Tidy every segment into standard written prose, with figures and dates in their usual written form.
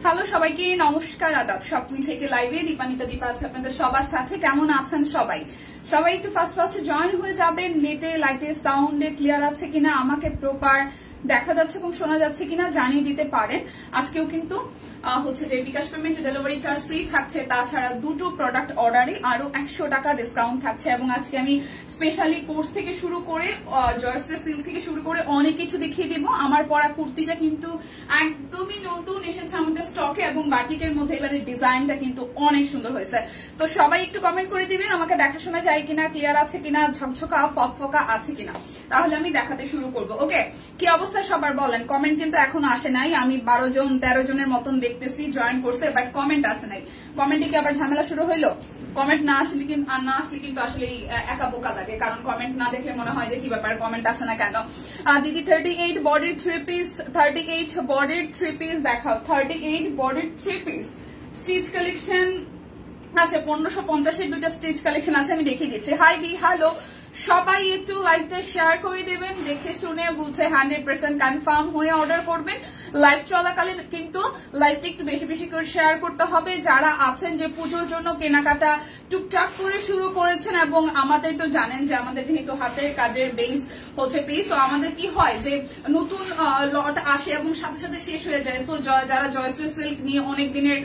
Hello সবাইকে নমস্কার আদাব স্বপ্ন থেকে লাইভে দীপানিতা দীপা আছে আপনাদের সবার সাথে। কেমন আছেন সবাই? সবাই একটু ফার্স্ট জয়েন হয়ে যাবেন। নেটে লাইটে সাউন্ডে ক্লিয়ার আছে কিনা, আমাকে প্রপার দেখা যাচ্ছে এবং শোনা যাচ্ছে কিনা জানিয়ে দিতে পারেন। আজকেও কিন্তু হচ্ছে যে বিকাশ পেমেন্ট ডেলিভারি চার্জ ফ্রি থাকছে, তাছাড়া দুটো প্রোডাক্ট অর্ডারে আরো 100 টাকা ডিসকাউন্ট থাকছে। এবং আজকে আমি স্পেশালি কোর্স থেকে শুরু করে জয়শ্রী সিল্ক থেকে শুরু করে অনেক কিছু দেখিয়ে দিব। আমার পরা কুর্তিটা কিন্তু একদমই নতুন এসেছে আমাদের স্টকে এবং বাটিকের মধ্যে এবারে ডিজাইনটা কিন্তু অনেক সুন্দর হয়েছে। তো সবাই একটু কমেন্ট করে দিবেন আমাকে দেখাশোনা যায় কিনা, ক্লিয়ার আছে কিনা, ঝকঝকা ফকফকা আছে কিনা, তাহলে আমি দেখাতে শুরু করব। ওকে, কি অবস্থা সবার বলেন? কমেন্ট কিন্তু এখনো আসে নাই। আমি 12 জন 13 জনের মতন দেখতেছি জয়েন করছে, বাট কমেন্ট আসে নাই। কমেন্টে কি আবার ঝামেলা শুরু হইলো? কমেন্ট না আসলে কিন্তু আসলে একা বোকা লাগে, কারণ কমেন্ট না দেখলে মনে হয় যে কি ব্যাপার, কমেন্ট আসে না কেন। দিদি 38 বডির 3 পিস, 38 বডির 3 পিস দেখাও। 38 বডির 3 পিস স্টিচ কালেকশন আছে 1550 এর দুইটা স্টিচ কালেকশন আছে, আমি দেখিয়ে দিচ্ছি। হাই দি, হ্যালো সবাই, একটু লাইভটা শেয়ার করে দেবেন। দেখে শুনে বুঝে 100% কনফার্ম হয়ে অর্ডার করবেন। লাইভ চলাকালীন কিন্তু লাইভটা একটু বেশি বেশি করে শেয়ার করতে হবে। যারা আছেন যে পুজোর জন্য কেনাকাটা টুকটাক করে শুরু করেছেন, এবং আমাদের তো জানেন যে আমাদের যেহেতু হাতের কাজের বেস হচ্ছে পেস, আমাদের কি হয় যে নতুন লট আসে এবং সাথে সাথে শেষ হয়ে যায়। সো যারা জয়শ্রী সিল্ক নিয়ে অনেক দিনের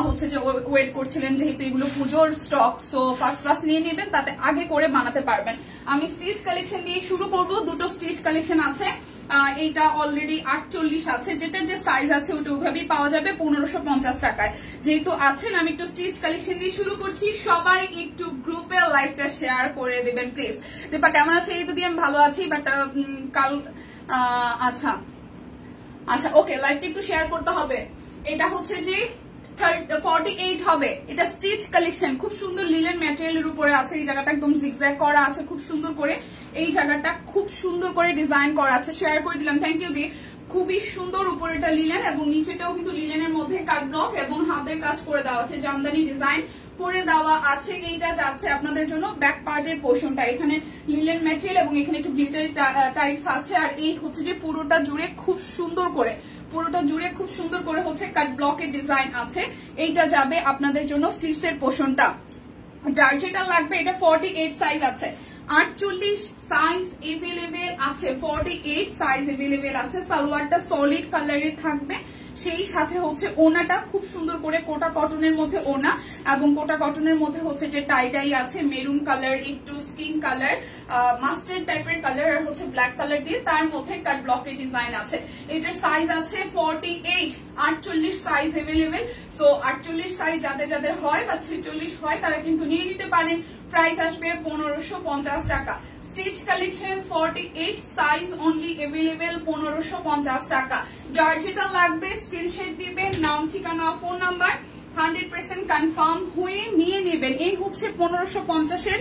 হচ্ছে যে ওয়েট করছিলেন, যেহেতু এগুলো পুজোর স্টক, সো ফার্স্ট নিয়ে নেবেন, তাতে আগে করে বানাতে পারবেন। আমি স্টিচ কালেকশন দিয়ে শুরু করব। দুটো স্টিচ কালেকশন আছে। এইটা অলরেডি 48 আছে, যেটার যে সাইজ আছে ওটা ওইভাবেই পাওয়া যাবে 1550 টাকায়। যেহেতু আছেন, আমি একটু স্টিচ কালেকশন দিয়ে শুরু করছি। সবাই একটু গ্রুপে লাইভটা শেয়ার করে দেবেন প্লিজ। দীপা কেমন আছে? এই তো দিয়ে আমি ভালো আছি, বাট কাল আচ্ছা ওকে, লাইভটা একটু শেয়ার করতে হবে। এটা হচ্ছে যে 48 হবে। এটা স্টিচ কালেকশন, খুব সুন্দর লিলেন ম্যাটেরিয়ালের উপরে আছে। এই জায়গাটা একদম জিগজ্যাগ করা আছে খুব সুন্দর করে, এই জায়গাটা খুব সুন্দর করে ডিজাইন করা আছে। শেয়ার করে দিলাম, থ্যাংক ইউ দি। খুবই সুন্দর উপরেটা লিলেন এবং নিচেটাও কিন্তু লিলেনের মধ্যে কাট ব্লক এবং হাতের কাজ করে দেওয়া আছে, জামদানি ডিজাইন করে দেওয়া আছে। এইটা যাচ্ছে আপনাদের জন্য ব্যাক পার্টের পোর্শনটা, এখানে লিলেন ম্যাটেরিয়াল এবং এখানে একটু গ্লিটারি টাইপস আছে। আর এই হচ্ছে যে পুরোটা জুড়ে খুব সুন্দর করে হচ্ছে কাট ব্লকের ডিজাইন আছে। এইটা যাবে আপনাদের জন্য স্লিভস এর পোর্শনটা। যার যেটা লাগবে, এটা 48 সাইজ আছে, 48 সাইজ এভেলেবেল আছে, 48 সাইজ এভেলেবেল আছে। সালোয়ারটা সলিড কালারে থাকবে, সেই সাথে হচ্ছে ওনাটা খুব সুন্দর করে কোটা কটনের মধ্যে ওনা, এবং কোটা কটনের মধ্যে হচ্ছে যে টাই আছে মেরুন কালার, একটু স্কিন কালার, মাস্টার্ড টাইপের কালার, আর হচ্ছে ব্ল্যাক কালার দিয়ে তার মধ্যে কাট ব্লকের ডিজাইন আছে। এটার সাইজ আছে 48, 48 সাইজ এভেলেবেল। সো 48 সাইজ যাদের হয় বা 46 হয় তারা কিন্তু নিয়ে নিতে পারেন। প্রাইস আসবে 1550 টাকা। Stitch collection 48 size only available 1550 টাকা। যার যেটা লাগবে স্ক্রিনশট দিবেন, নাম ঠিকানা ফোন নাম্বার 100% কনফার্ম হয়ে নিয়ে নেবেন। এই হচ্ছে 1550 এর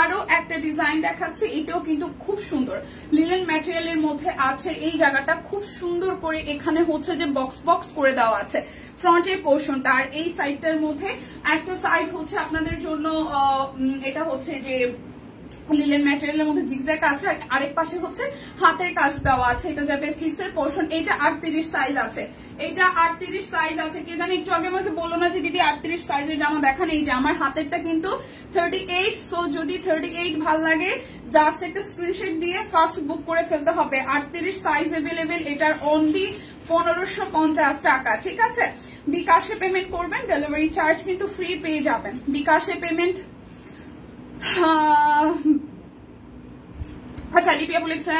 আরো একটা ডিজাইন দেখাচ্ছে, এটাও কিন্তু খুব সুন্দর লিলেন ম্যাটেরিয়ালের মধ্যে আছে। এই জায়গাটা খুব সুন্দর করে এখানে হচ্ছে যে বক্স করে দেওয়া আছে ফ্রন্টের পোর্শনটা, আর এই সাইডটার মধ্যে একটা সাইড হচ্ছে আপনাদের জন্য এটা হচ্ছে যে লিলেন ম্যাটেরিয়ালের মধ্যে জিগজ্যাগ আছে, আর আরেক পাশে হচ্ছে হাতের কাজ দেওয়া আছে। এটা যাবে স্লিভস এর পোর্শন। এটা 38 সাইজ আছে, এটা 38 সাইজ আছে। কে জানি একটু আগে আমাকে বললো না যে দিদি 38 সাইজের জামা দেখান। এই যে আমার হাতেরটা কিন্তু 38। সো যদি 38 ভাল লাগে, জাস্ট একটা স্ক্রিনশট দিয়ে ফার্স্ট বুক করে ফেলতে হবে। 38 সাইজ এভেলেবেল, এটার অনলি 1550 টাকা। ঠিক আছে, বিকাশে পেমেন্ট করবেন, ডেলিভারি চার্জ কিন্তু ফ্রি পেয়ে যাবেন। বিকাশে পেমেন্ট। আচ্ছা, লিপিয়া বলেছে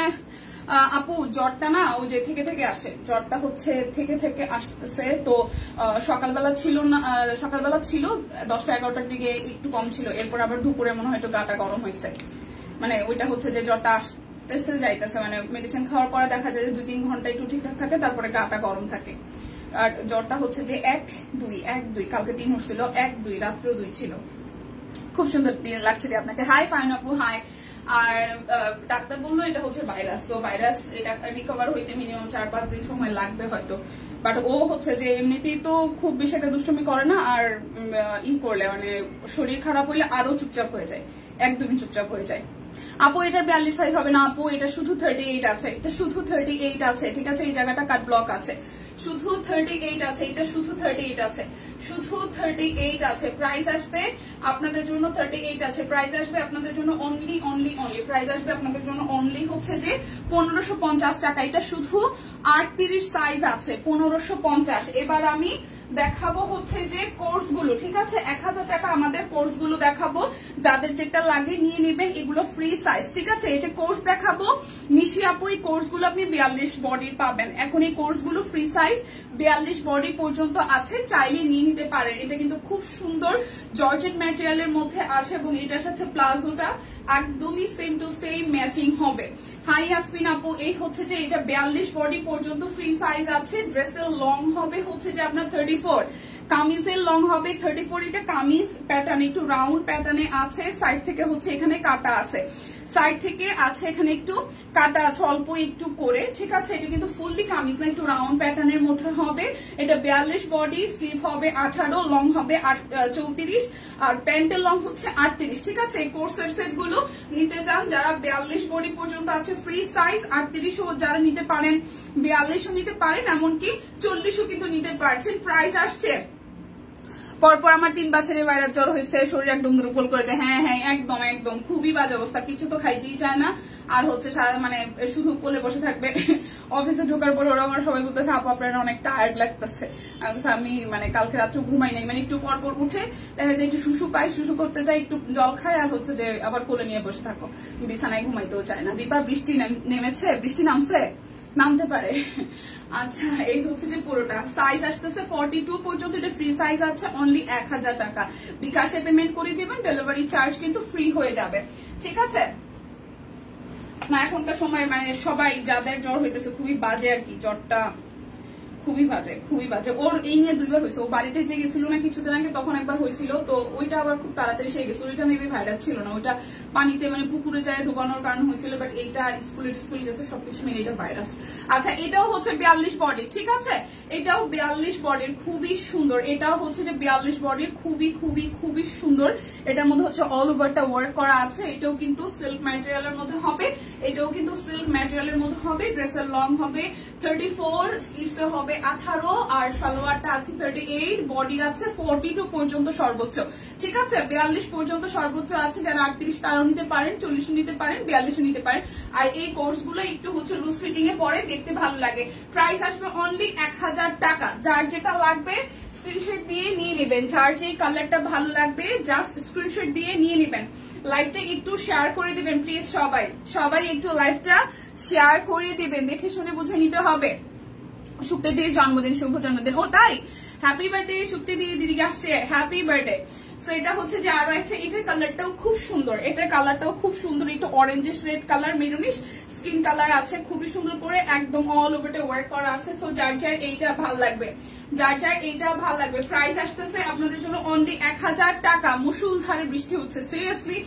আপু জ্বরটা না ওই যে থেকে আসে, জ্বরটা হচ্ছে থেকে আসতেছে। তো সকালবেলা ছিল 10টা-11টার দিকে একটু কম ছিল, এরপর আবার দুপুরে মনে হয় একটু গাটা গরম হয়েছে। মানে ওইটা হচ্ছে যে জ্বরটা আসতেছে যাইতেছে, মানে মেডিসিন খাওয়ার পরে দেখা যায় যে 2-3 ঘন্টা একটু ঠিকঠাক থাকে, তারপরে গাটা গরম থাকে। আর জ্বরটা হচ্ছে যে 1-2 কালকে 3 হচ্ছিল, 1-2 রাত্রেও 2 ছিল। খুব সুন্দর লাগছে আপনাকে। হাই ফাইন আপু, হাই। আর ডাক্তার বললো এটা হচ্ছে ভাইরাস। তো ভাইরাস এটা রিকভার হইতে মিনিমাম 4-5 দিন সময় লাগবে হয়তো। বাট ও হচ্ছে যে এমনিতেই তো খুব বেশি একটা দুষ্টুমি করে না, আর করলে মানে শরীর খারাপ হইলে আরো চুপচাপ হয়ে যায়, একদমই চুপচাপ হয়ে যায়। আপু এটার 42 সাইজ হবে না আপু, এটা শুধু 38 আছে, এটা শুধু 38 আছে, ঠিক আছে, এই জায়গাটা কাট ব্লক আছে, শুধু 38 আছে, এটা শুধু 38 আছে, শুধু 38 আছে, প্রাইস আসবে আপনাদের জন্য 38 আছে, প্রাইস আসবে আপনাদের জন্য অনলি প্রাইস আসবে আপনাদের জন্য অনলি হচ্ছে যে 1550 টাকা। এটা শুধু 38 সাইজ আছে, 1550। এবার আমি দেখাবো হচ্ছে যে কোর্স গুলো, ঠিক আছে, 1000 টাকা আমাদের কোর্স গুলো দেখাবো, যাদের যেটা লাগে নিয়ে নেবেন, এগুলো ফ্রি সাইজ, ঠিক আছে। এই যে কোর্স দেখাবো নিশি আপু, এই কোর্স গুলো আপনি 42 বডির পাবেন, এখন এই কোর্স গুলো ফ্রি সাইজ 42 বডি পর্যন্ত আছে, চাইলে নিয়ে নিতে পারেন। এটা কিন্তু খুব সুন্দর জর্জেট ম্যাটেরিয়ালের মধ্যে আছে এবং এটার সাথে প্লাজোটা একদমই সেম টু সেম ম্যাচিং হবে। হাই আসপিন আপু, এই হচ্ছে যে এটা 42 বডি পর্যন্ত ফ্রি সাইজ আছে, ড্রেসের লং হবে হচ্ছে যে আপনার 34, কামিজের লং হবে 34। এটা কামিজ প্যাটার্ন, একটু রাউন্ড প্যাটার্নে আছে, সাইড থেকে হচ্ছে এখানে কাটা আছে, সাইড থেকে আছে এখানে একটু কাটা আছে অল্প একটু করে, ঠিক আছে। এটা কিন্তু ফুললি কামিজ না, একটু রাউন্ড প্যাটার্নের মধ্যে হবে। এটা 42 বডি, স্লিভ হবে 18, লং হবে 34, আর প্যান্টের লং হচ্ছে 38, ঠিক আছে। এই কোর্সের সেট গুলো নিতে চান যারা 42 বডি পর্যন্ত আছে ফ্রি সাইজ, 38ও যারা নিতে পারেন, 42ও নিতে পারেন, এমনকি 40ও কিন্তু নিতে পারছেন। প্রাইস আসছে পরপর আমার 3 বছরের ভাইরাস জ্বর হয়েছে, শরীর একদম দুর্বল করে দেয়, হ্যাঁ হ্যাঁ একদম একদম খুবই বাজে অবস্থা, কিছু তো খাইতেই চায় না, আর হচ্ছে মানে শুধু কোলে বসে থাকবে। অফিসে ঢোকার পর ওরা আমার সবাই বলতেছে আপু আপনার অনেক টায়ার্ড লাগতেছে, আমি মানে কালকে রাত্রে ঘুমাই নাই, মানে একটু পরপর উঠে দেখা যায় একটু শুশু পাই, শুশু করতে যাই, একটু জল খাই, আর হচ্ছে যে আবার কোলে নিয়ে বসে থাকো, বিছানায় ঘুমাইতেও চায় না। দীপা বৃষ্টি নেমেছে, বৃষ্টি নামছে, নামতে পারে। আচ্ছা এই হচ্ছে যে পুরোটা সাইজ আসতেছে 42 পর্যন্ত, এটা ফ্রি সাইজ আছে, অনলি 1000 টাকা। বিকাশে পেমেন্ট করে দিবেন, ডেলিভারি চার্জ কিন্তু ফ্রি হয়ে যাবে, ঠিক আছে। না এখনকার সময় মানে সবাই যাদের জ্বর হইতেছে খুবই বাজে আর কি, জ্বরটা খুবই বাজে, খুবই বাজে। ওর এই নিয়ে 2 বার হয়েছে, ও বাড়িতে যে গেছিল না কিছুদিন আগে, তখন একবার হয়েছিল, তো ওইটা আবার খুব তাড়াতাড়ি সেরে গেছিল, ওইটা মেবি ভাইরাল ছিল না, ওইটা পানিতে মানে পুকুরে যায় ঢুকানোর কারণে হয়েছিল, বাট এইটা স্কুল গেছে, সবকিছু মিলে এটা ভাইরাস। আচ্ছা এটাও হচ্ছে 42 বডি, ঠিক আছে, এটাও 42 বডির, খুবই সুন্দর। এটাও হচ্ছে যে 42 বডির, খুবই খুবই খুবই সুন্দর। এটার মধ্যে হচ্ছে অল ওভারটা ওয়ার্ক করা আছে, এটাও কিন্তু সিল্ক ম্যাটেরিয়ালের মধ্যে হবে, এটাও কিন্তু সিল্ক ম্যাটেরিয়ালের মধ্যে হবে। ড্রেসের লং হবে 34, স্লিভসে হবে 18, আর সালোয়ারটা আছে 38, বডি আছে 42 পর্যন্ত সর্বোচ্চ, ঠিক আছে। 42 পর্যন্ত সর্বোচ্চ আছে, যারা 38 তারাও নিতে পারেন, 40 নিতে পারেন, 42 নিতে পারেন। আর এই কোর্স গুলো একটু হচ্ছে লুজ ফিটিং এ পরে দেখতে ভালো লাগে। প্রাইস আসবে অনলি 1000 টাকা। যার যেটা লাগবে স্ক্রিনশট দিয়ে নিয়ে নেবেন, যার যে কালারটা ভালো লাগবে জাস্ট স্ক্রিনশট দিয়ে নিয়ে নেবেন। লাইভটা একটু শেয়ার করে দিবেন প্লিজ, সবাই একটু লাইভটা শেয়ার করে দিবেন, দেখে শুনে বুঝে নিতে হবে। শুক্তিদির জন্মদিন, শুভ জন্মদিন। ও তাই, হ্যাপি বার্থডে শুক্তিদি, দিদিকে আসছে হ্যাপি বার্থডে। সো এটা হচ্ছে যে আরো একটা, এটার কালারটাও খুব সুন্দর, এটার কালারটাও খুব সুন্দর, একটু orangish red colour, maroonish skin colour আছে, খুবই সুন্দর করে একদম অল ওভারটা ওয়ার্ক করা আছে। সো যার যার এইটা ভাল লাগবে, যার যার এইটা ভাল লাগবে। প্রাইস আসতেছে আপনাদের জন্য অনলি 1000 টাকা। মুষলধারে বৃষ্টি হচ্ছে, সিরিয়াসলি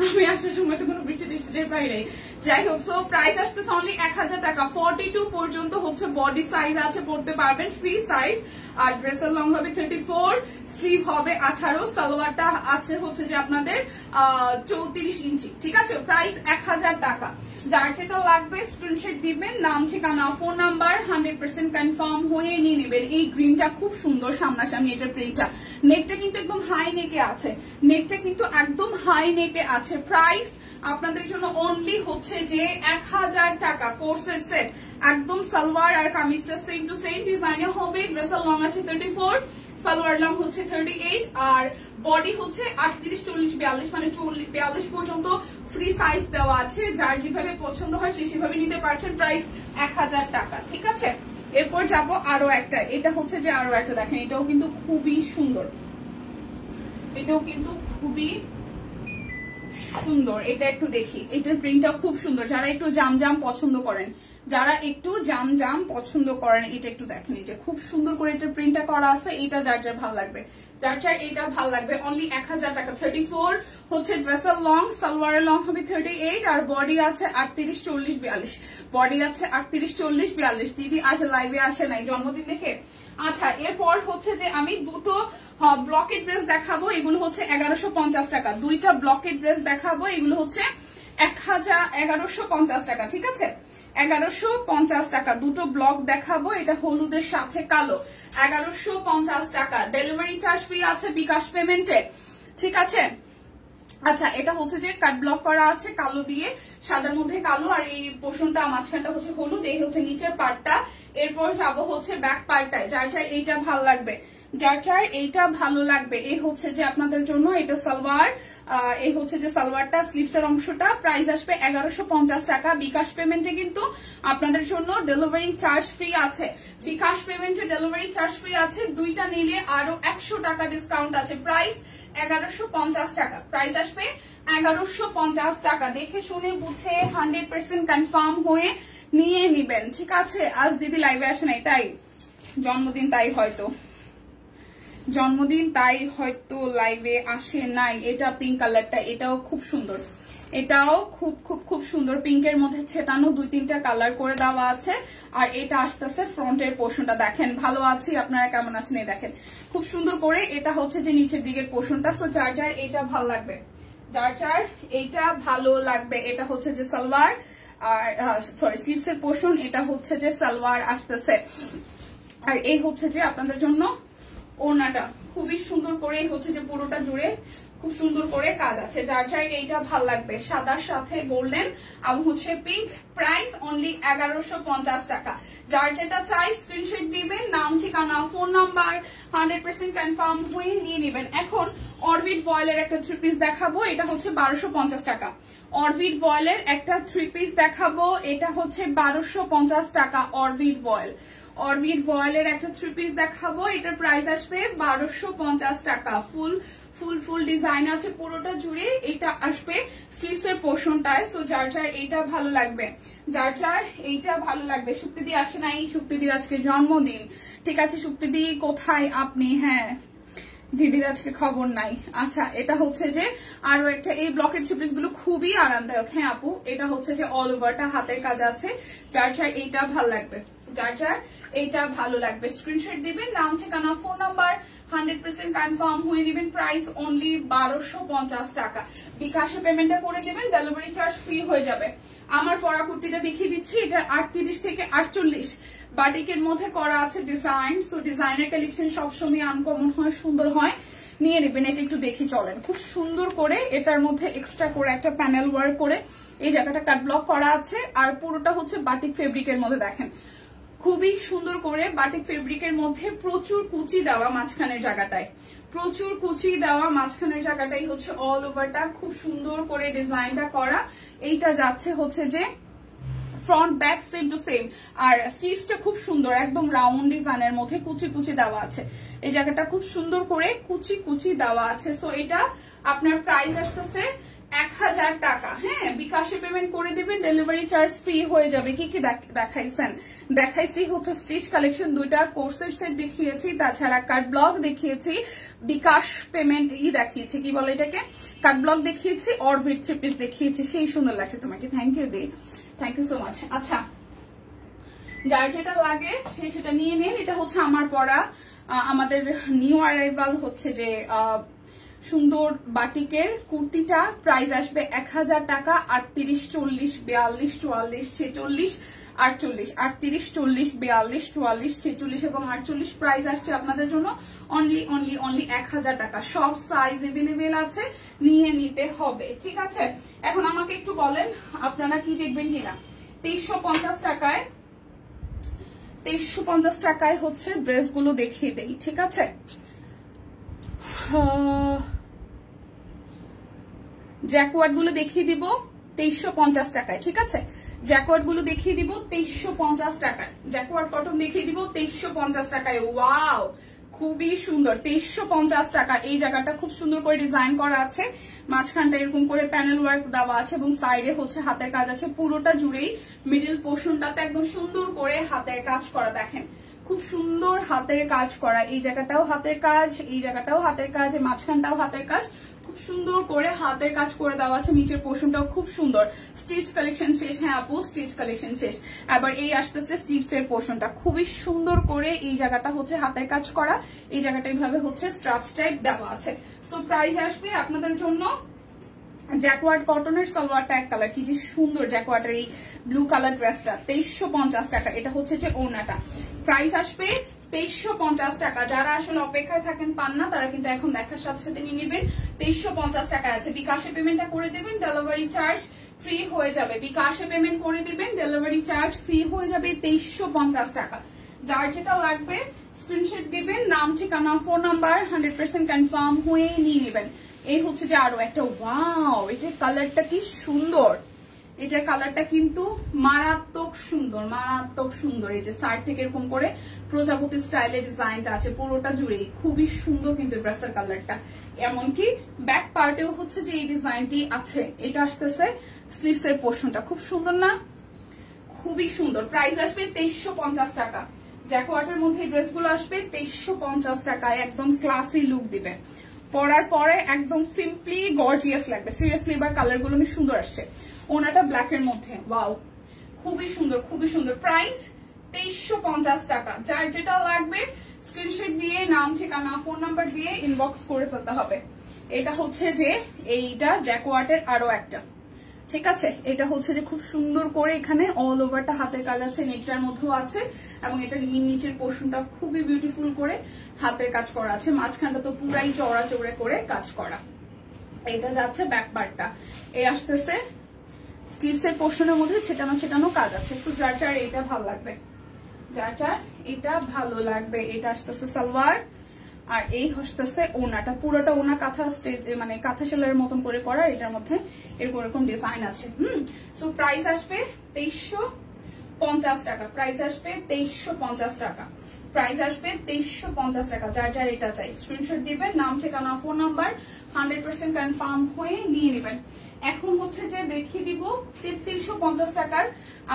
আমি আসার সময় তো কোনো বৃষ্টি টিষ্টির পাই নাই, যাই হোক। সো প্রাইস আসতেছে অনলি 1000 টাকা। 42 পর্যন্ত হচ্ছে বডি সাইজ আছে, পড়তে পারবেন, ফ্রি সাইজ। আর ড্রেসের লং হবে 34, স্লিভ হবে 18, সালোয়ারটা আছে হচ্ছে যে আপনাদের 34 ইঞ্চি, ঠিক আছে। প্রাইস 1000 টাকা। যার যেটা লাগবে স্ক্রিনশট দিবেন, নাম ঠিকানা ফোন নাম্বার 100% কনফার্ম হয়ে নিয়ে নেবেন। এই গ্রিনটা খুব সুন্দর সামনাসামনি, এটার প্রিন্টটা, নেকটা কিন্তু একদম হাই নেকে আছে, নেকটা কিন্তু একদম হাই নেকে আছে। প্রাইস আপনাদের জন্য অনলি হচ্ছে যে 1000 টাকা। কোর্সের সেট একদম, সালোয়ার আর কামিজটা সেম টু সেম ডিজাইনে হবে। ড্রেসের লং আছে 34, সালোয়ার লং হচ্ছে 38, আর বডি হচ্ছে 38, 40, 42, মানে 42 পর্যন্ত ফ্রি সাইজ দেওয়া আছে। যার যেভাবে পছন্দ হয় সে সেভাবে নিতে পারছেন। প্রাইস 1000 টাকা, ঠিক আছে। এরপর যাব আরো একটা, এটা হচ্ছে যে আরো একটা দেখেন, এটাও কিন্তু খুবই সুন্দর, এটাও কিন্তু খুবই সুন্দর। এটা একটু দেখি, এটার প্রিন্টটা খুব সুন্দর। যারা একটু জাম পছন্দ করেন, যারা একটু জাম পছন্দ করেন, এটা একটু দেখেন, এই যে খুব সুন্দর করে এটার প্রিন্টটা করা আছে। এটা যার যার ভালো লাগবে, যার যার এটা ভালো লাগবে, অনলি 1000 টাকা। 34 হচ্ছে ড্রেসের লং, সালোয়ারের লং হবে 38, আর বডি আছে 38, 40, 42, বডি আছে 38, 40, 42। দিদি আসে লাইভে আসে নাই জন্মদিন দেখে। আচ্ছা এরপর হচ্ছে যে আমি দুটো ব্লকেট ড্রেস দেখাবো, এগুলো হচ্ছে 1150 টাকা। দুইটা ব্লকেট ড্রেস দেখাবো, এগুলো হচ্ছে 1150 টাকা, ঠিক আছে? 1150 টাকা। দুটো ব্লক দেখাবো, এটা হলুদের সাথে কালো। 1150 টাকা। ডেলিভারি চার্জ ফ্রি আছে বিকাশ পেমেন্টে, ঠিক আছে? আচ্ছা, এটা হচ্ছে যে কাট ব্লক করা আছে কালো দিয়ে, সাদার মধ্যে কালো, আর এই পোর্শনটা মাঝখানটা হচ্ছে হলুদ, এই হচ্ছে নিচের পার্টটা। এরপর যাবো হচ্ছে ব্যাক পার্টটায়। যার যার এইটা ভালো লাগবে, যার যার এইটা ভালো লাগবে, এই হচ্ছে যে আপনাদের জন্য এটা সালোয়ার, এই হচ্ছে যে সালোয়ারটা, স্লিভসের অংশটা। প্রাইস আসবে 1150 টাকা। বিকাশ পেমেন্টে কিন্তু আপনাদের জন্য ডেলিভারি চার্জ ফ্রি আছে। বিকাশ পেমেন্টে ডেলিভারি চার্জ ফ্রি আছে। দুইটা নিলে আরো 100 টাকা ডিসকাউন্ট আছে। প্রাইস 1150 টাকা। প্রাইস আসবে 1150 টাকা। দেখে শুনে বুঝে 100% কনফার্ম হয়ে নিয়ে নিবেন, ঠিক আছে? আজ দিদি লাইভে আসে নাই, তাই জন্মদিন, তাই হয়তো জন্মদিন, তাই হয়তো লাইভে আসে নাই। এটা পিঙ্ক কালারটা, এটাও খুব সুন্দর, এটাও খুব খুব খুব সুন্দর। পিঙ্কের মধ্যে ছেটানো 2-3টা কালার করে দেওয়া আছে। আর এটা আসতেছে ফ্রন্টের পোর্শনটা, দেখেন ভালো আছি, আপনারা কেমন আছেন? এই দেখেন খুব সুন্দর করে। এটা হচ্ছে যে নিচের দিকের পোর্শনটা। সো যার যার এইটা ভালো লাগবে, যার যার এইটা ভালো লাগবে। এটা হচ্ছে যে সালোয়ার, আর সরি স্লিভসের পোর্শন, এটা হচ্ছে যে সালোয়ার আসতেছে। আর এই হচ্ছে যে আপনাদের জন্য ওড়নাটা, খুবই সুন্দর করে হচ্ছে যে পুরোটা জুড়ে খুব সুন্দর করে কাজ আছে। যার যার এইটা ভাল লাগবে, সাদার সাথে গোল্ডেন এবং হচ্ছে পিঙ্ক। প্রাইস অনলি 1150 টাকা। যার যেটা চাই স্ক্রিনশট দিবেন, নাম ঠিকানা ফোন নাম্বার 100% কনফার্ম হয়ে নিয়ে নেবেন। এখন অরবিট ভয়েলের একটা 3 পিস দেখাবো, এটা হচ্ছে 1250 টাকা। অরবিট ভয়েলের একটা 3 পিস দেখাবো, এটা হচ্ছে 1250 টাকা। অরবিট ভয়েল, অরবিট ভয়েলের একটা 3 পিস দেখাবো, এটার প্রাইস আসবে 1250 টাকা। ফুল ফুল ফুল ডিজাইন আছে পুরোটা জুড়ে। এটা আসবে স্লিভসের পোর্শনটায়। সো যার যার এইটা ভালো লাগবে, যার যার এইটা ভালো লাগবে। শুক্তিদি আসে নাই, শুক্তিদির আজকে জন্মদিন, ঠিক আছে? শুক্তিদি কোথায় আপনি? হ্যাঁ, দিদির আজকে খবর নাই। আচ্ছা, এটা হচ্ছে যে আরো একটা, এই ব্লকের থ্রি পিস গুলো খুবই আরামদায়ক। হ্যাঁ আপু, এটা হচ্ছে যে অল ওভারটা হাতের কাজ আছে। যার যার এইটা ভালো লাগবে, যার যার এইটা ভালো লাগবে স্ক্রিনশট দিবেন, নাম ঠিকানা ফোন নাম্বার 100% কনফার্ম হয়ে নেবেন। প্রাইস অনলি 1250 টাকা। বিকাশে পেমেন্টটা করে দেবেন, ডেলিভারি চার্জ ফ্রি হয়ে যাবে। আমার পরা কুর্তিটা দেখিয়ে দিচ্ছি, এটা 38 থেকে 48 বাটিকের মধ্যে করা আছে ডিজাইন। সো ডিজাইনের কালেকশন সবসময় আনকমন হয়, সুন্দর হয়, নিয়ে নেবেন। এটা একটু দেখি চলেন, খুব সুন্দর করে এটার মধ্যে এক্সট্রা করে একটা প্যানেল ওয়ার্ক করে এই জায়গাটা কাট ব্লক করা আছে। আর পুরোটা হচ্ছে বাটিক ফেব্রিকের মধ্যে, দেখেন খুবই সুন্দর করে বাটিক ফেব্রিকের মধ্যে প্রচুর কুচি দেওয়া মাঝখানের জায়গাটায়, প্রচুর কুচি দেওয়া মাঝখানের জায়গাটাই হচ্ছে অল ওভারটা খুব সুন্দর করে ডিজাইনটা করা। এইটা যাচ্ছে হচ্ছে যে front back same to same. আর স্লিভসটা খুব সুন্দর, একদম রাউন্ড ডিজাইনের মধ্যে কুচি কুচি দেওয়া আছে। এই জায়গাটা খুব সুন্দর করে কুচি কুচি দেওয়া আছে। সো এটা আপনার প্রাইস আসতেছে 1000 টাকা। হ্যাঁ, বিকাশে পেমেন্ট করে দিবেন, ডেলিভারি চার্জ ফ্রি হয়ে যাবে। কি কি দেখাইছেন? দেখাইছি হচ্ছে স্টিচ কালেকশন, 2টা কোর্সের সেট দেখিয়েছি, তাছাড়া কাট ব্লক দেখিয়েছি, বিকাশ পেমেন্ট দেখিয়েছি, কি বলে এটাকে, কাট ব্লক দেখিয়েছি, অরবিট 3 পিস দেখিয়েছি। সেই সুন্দর লাগছে তোমাকে, থ্যাংক ইউ দি, থ্যাংক ইউ সো মাচ। আচ্ছা, যার যেটা লাগে সে সেটা নিয়ে নেন। এটা হচ্ছে আমার পরা, আমাদের নিউ অ্যারাইভাল হচ্ছে যে সুন্দর বাটিকের কুর্তিটা। প্রাইস আসবে 1000 টাকা। 38, 40, 42, 44, 46, 48, 38, 40, 42, 44, 46 এবং 48 প্রাইস আসছে আপনাদের জন্য অনলি 1000 টাকা। সব সাইজ এভেলেবেল আছে, নিয়ে নিতে হবে, ঠিক আছে? এখন আমাকে একটু বলেন আপনারা কি দেখবেন কিনা। 2350 টাকায়, 2350 টাকায় হচ্ছে ড্রেসগুলো দেখিয়ে দেই, ঠিক আছে? জ্যাকওয়ার্ড গুলো দেখিয়ে দিব 2350 টাকায়, ঠিক আছে? জ্যাকওয়ার্ড গুলো দেখিয়ে দিব 2350 টাকায়। জ্যাকওয়ার্ড কটন দেখিয়ে দিব 2350 টাকায়। ওয়াও, খুবই সুন্দর, 2350 টাকা। এই জায়গাটা খুব সুন্দর করে ডিজাইন করা আছে, মাঝখানটা এরকম করে প্যানেল ওয়ার্ক দেওয়া আছে এবং সাইডে হচ্ছে হাতের কাজ আছে পুরোটা জুড়েই। মিডল পোর্শনটাতে একদম সুন্দর করে হাতের কাজ করা, দেখেন খুব সুন্দর হাতের কাজ করা। এই জায়গাটাও হাতের কাজ, এই জায়গাটাও হাতের কাজ, মাঝখানটাও হাতের কাজ, খুব সুন্দর করে হাতের কাজ করে দেওয়া আছে। নিচের পোর্শনটাও খুব সুন্দর। স্টিচ কালেকশন শেষ। হ্যাঁ আপু, স্টিচ কালেকশন শেষ। আবার এই আসতেছে স্টিপসের পোর্শনটা, খুবই সুন্দর করে এই জায়গাটা হচ্ছে হাতের কাজ করা, এই জায়গাটা এইভাবে হচ্ছে স্ট্রাপস টাইপ দেওয়া আছে। সো প্রাইস আসবে আপনাদের জন্য জ্যাকওয়ার্ড কটনের সালোয়ারটা এক কালার, কি যে সুন্দর জ্যাকওয়ার্ডের এই ব্লু কালার ড্রেসটা, 2350 টাকা। এটা হচ্ছে যে ওড়নাটা, প্রাইস আসবে 2350 টাকা। যারা আসলে অপেক্ষায় থাকেন পান না, তারা কিন্তু এখন দেখার সাথে সাথে নিয়ে নেবেন। 2350 টাকা আছে। বিকাশে পেমেন্টটা করে দেবেন, ডেলিভারি চার্জ ফ্রি হয়ে যাবে। বিকাশে পেমেন্ট করে দিবেন, ডেলিভারি চার্জ ফ্রি হয়ে যাবে 2350 টাকা। যার যেটা লাগবে স্ক্রিনশট দিবেন, নাম ঠিকানা ফোন নাম্বার 100% কনফার্ম হয়ে নিয়ে নেবেন। এই হচ্ছে যে আরো একটা, ওয়াও এটার কালারটা কি সুন্দর, এটার কালারটা কিন্তু মারাত্মক সুন্দর, মারাত্মক সুন্দর। এই যে সাইড থেকে এরকম করে প্রজাপতি স্টাইলের ডিজাইনটা আছে পুরোটা জুড়েই, খুবই সুন্দর কিন্তু ড্রেসের কালারটা। এমনকি ব্যাক পার্টেও হচ্ছে যে এই ডিজাইনটি আছে। এটা আসতেছে স্লিভস এর পোর্শনটা, খুব সুন্দর না, খুবই সুন্দর। প্রাইস আসবে 2350 টাকা। জ্যাকওয়ার্ডের মধ্যে ড্রেসগুলো আসবে 2350 টাকায়, একদম ক্লাসি লুক দিবে। পরার পরে একদম সিম্পলি গর্জিয়াস লাগবে। সিরিয়াসলি এবার কালার গুলো সুন্দর আসছে। ওনাটা ব্ল্যাক এর মধ্যে, ওয়াও খুবই সুন্দর, খুবই সুন্দর। প্রাইস 2350 টাকা। যার যেটা লাগবে স্ক্রিনশট দিয়ে নাম ঠিকানা ফোন নাম্বার দিয়ে ইনবক্স করে ফেলতে হবে। এটা হচ্ছে যে এইটা জ্যাকওয়ার্ডের আরো একটা, ঠিক আছে। এটা হচ্ছে যে খুব সুন্দর করে এখানে অল ওভারটা হাতের কাজ আছে, নেকটার মধ্যেও আছে, এবং এটা নিচের পোর্শনটা খুবই বিউটিফুল করে হাতের কাজ করা আছে। মাঝখানটা তো পুরাই চওড়া চৌড়ে করে কাজ করা। এটা যাচ্ছে ব্যাক পার্টটা, এই আসতেছে স্লিভস এর পোর্শনের মধ্যে ছেটানো ছেটানো কাজ আছে। সো যার যার এটা ভালো লাগবে, যার যার এটা ভালো লাগবে। এটা আসতেছে সালোয়ার, আর এই হসতেছে ওনাটা, পুরোটা ওনা কাঁথা স্টেজ মানে কাঁথা সেলাইয়ের মতন করে করা। এটার মধ্যে এরকম এরকম ডিজাইন আছে। সো প্রাইস আসবে 2350 টাকা। প্রাইস আসবে 2350 টাকা। প্রাইস আসবে 2350 টাকা। যার যার এটা চাই স্ক্রিনশট দিবেন, নাম ঠিকানা ফোন নাম্বার 100% কনফার্ম হয়ে নিয়ে নেবেন। এখন হচ্ছে যে দেখিয়ে দিব 3350 টাকার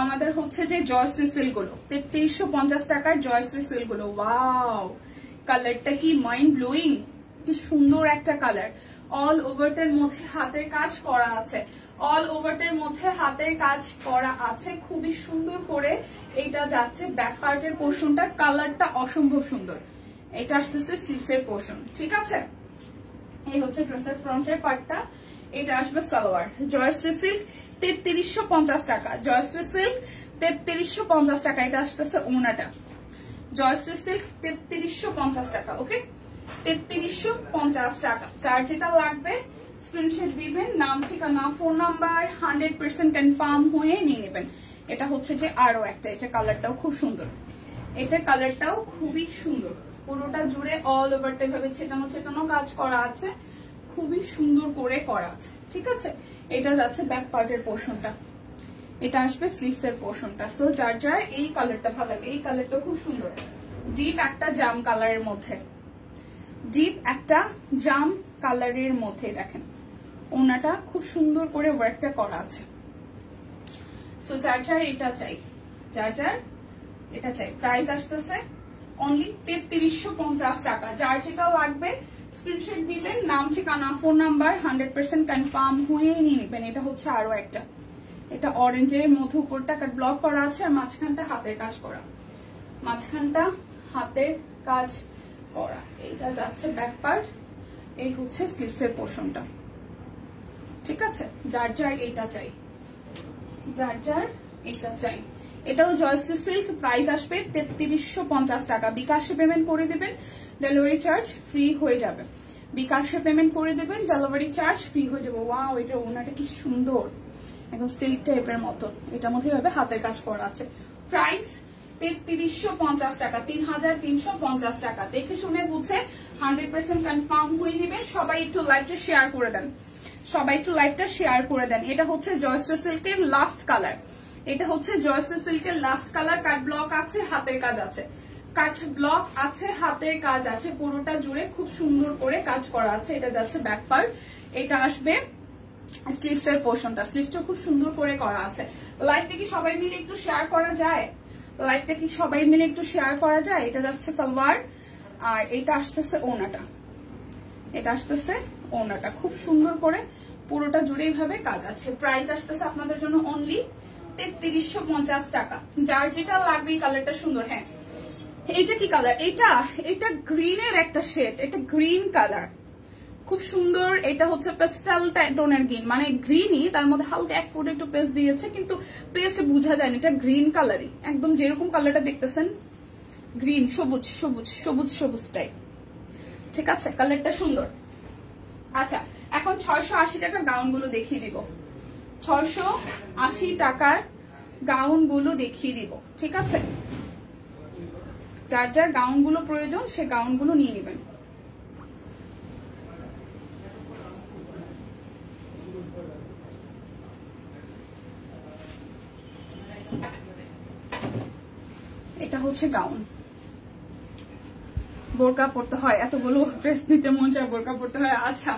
আমাদের হচ্ছে যে জয়শ্রী সিল্ক গুলো, 3350 টাকার জয়শ্রী সিল্ক গুলো। ওয়াও কালারটা কি মাইন্ড ব্লোয়িং, কি সুন্দর একটা কালার। অল ওভারটার মধ্যে হাতের কাজ করা আছে, অল ওভারটার মধ্যে হাতের কাজ করা আছে, খুবই সুন্দর করে। এটা যাচ্ছে ব্যাক পার্টের পোর্শনটা, কালারটা অসম্ভব সুন্দর। এটা আসতেছে স্লিভস এর পোর্শন, ঠিক আছে। এই হচ্ছে ড্রেসের ফ্রন্টের পার্টটা। এটা আসবে সালোয়ার। জয়শ্রী সিল্ক 3350 টাকা। জয়শ্রী সিল্ক 3350 টাকা। এটা আসতেছে ওনাটা, জয়শ্রী সিল্ক 3350 টাকা। ওকে 3350 টাকা। যার যেটা লাগবে স্ক্রিনশট দিবেন, নাম ঠিকানা ফোন নাম্বার 100% কনফার্ম হয়ে নিয়ে নেবেন। এটা হচ্ছে যে আরো একটা, এটা কালারটাও খুব সুন্দর, এটা কালারটাও খুবই সুন্দর। পুরোটা জুড়ে অল ওভারটা ভাবে ছেটানো ছেটানো কাজ করা আছে, খুবই সুন্দর করে করা আছে, ঠিক আছে। এটা যাচ্ছে ব্যাক পার্টের পোর্শনটা, এটা আসবে স্লিভস এর পোর্শনটা। সো যার যার এই কালারটা ভালো লাগে, এই কালারটা খুব সুন্দর। ডিপ একটা জাম কালারের মধ্যে, ডিপ একটা জাম কালারের মধ্যে দেখেন ওনাটা খুব সুন্দর করে ওয়ার্কটা করা আছে। সো যার যার এটা চাই, যার যার এটা চাই। প্রাইস আসতেছে অনলি 3350 টাকা। যার যেটা লাগবে স্ক্রিনশট দিবেন, নাম ঠিকানা ফোন নাম্বার 100% কনফার্ম হয়ে নিয়ে নেবেন। এটা হচ্ছে আরো একটা, এটা অরেঞ্জের মধ্যে উপরটা ব্লক করা আছে, আর মাঝখানটা হাতের কাজ করা, মাঝখানটা হাতের কাজ করা। এটা যাচ্ছে ব্যাক পার্ট, এই হচ্ছে স্লিভস এর পোর্শনটা, ঠিক আছে। যার যার এটা চাই, যার যার এটা চাই। এটাও জয়শ্রী সিল্ক। প্রাইস আসবে 3350 টাকা। বিকাশে পেমেন্ট করে দেবেন, ডেলিভারি চার্জ ফ্রি হয়ে যাবে। বিকাশে পেমেন্ট করে দেবেন, ডেলিভারি চার্জ ফ্রি হয়ে যাবে। ওয়াও এটা ওনাটা কি সুন্দর, একদম সিল্ক টাইপের মতন। এটার মধ্যে ভাবে হাতের কাজ করা আছে। প্রাইস 3350 টাকা, 3350 টাকা। দেখে শুনে বুঝে 100% কনফার্ম হয়ে নেবেন। সবাই একটু লাইভটা শেয়ার করে দেন, সবাই একটু লাইভটা শেয়ার করে দেন। এটা হচ্ছে জয়শ্রী সিল্কের লাস্ট কালার, এটা হচ্ছে জয়শ্রী সিল্কের লাস্ট কালার। কাট ব্লক আছে, হাতের কাজ আছে, কাট ব্লক আছে, হাতের কাজ আছে, পুরোটা জুড়ে খুব সুন্দর করে কাজ করা আছে। এটা যাচ্ছে ব্যাক পার্ট, এটা আসবে স্লিভস এর পোর্শনটা, স্লিভসটা খুব সুন্দর করে করা আছে। লাইভটা কি সবাই মিলে একটু শেয়ার করা যায়? লাইভটা কি সবাই মিলে একটু শেয়ার করা যায়? এটা যাচ্ছে সালোয়ার, আর এটা আসতেছে ওনাটা, এটা আসতেছে ওনাটা, খুব সুন্দর করে পুরোটা জুড়ে এইভাবে কাজ আছে। প্রাইস আসতেছে আপনাদের জন্য অনলি 3350 টাকা। যার যেটা লাগবে, কালারটা সুন্দর। হ্যাঁ এইটা কি কালার? এটা গ্রিনের একটা শেড, এটা গ্রিন কালার, খুব সুন্দর। এটা হচ্ছে পেস্টাল টোনের গ্রিন, মানে গ্রিনই, তার মধ্যে হালকা এক ফুট একটু পেস্ট দিয়েছে, কিন্তু পেস্ট বোঝা যায় না, এটা গ্রিন কালারই, একদম যেরকম কালারটা দেখতেছেন গ্রিন, সবুজ সবুজ সবুজ সবুজ টাইপ। ঠিক আছে, কালারটা সুন্দর। আচ্ছা, এখন 680 টাকার গাউন গুলো দেখিয়ে দিব, 680 টাকার গাউন গুলো দেখিয়ে দিব। ঠিক আছে, যার যার গাউন গুলো প্রয়োজন সে গাউন গুলো নিয়ে নেবেন। এটা হচ্ছে গাউন, বোরকা পড়তে হয়, এতগুলো ড্রেস নিতে মন চায়, বোরকা পড়তে হয়। আচ্ছা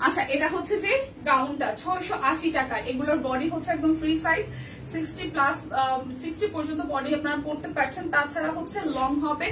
আচ্ছা, এটা হচ্ছে যে গাউনটা 680 টাকার। এগুলোর বডি হচ্ছে একদম ফ্রি সাইজ, 60 পর্যন্ত বডি আপনারা পড়তে পারছেন। তাছাড়া হচ্ছে লং হবে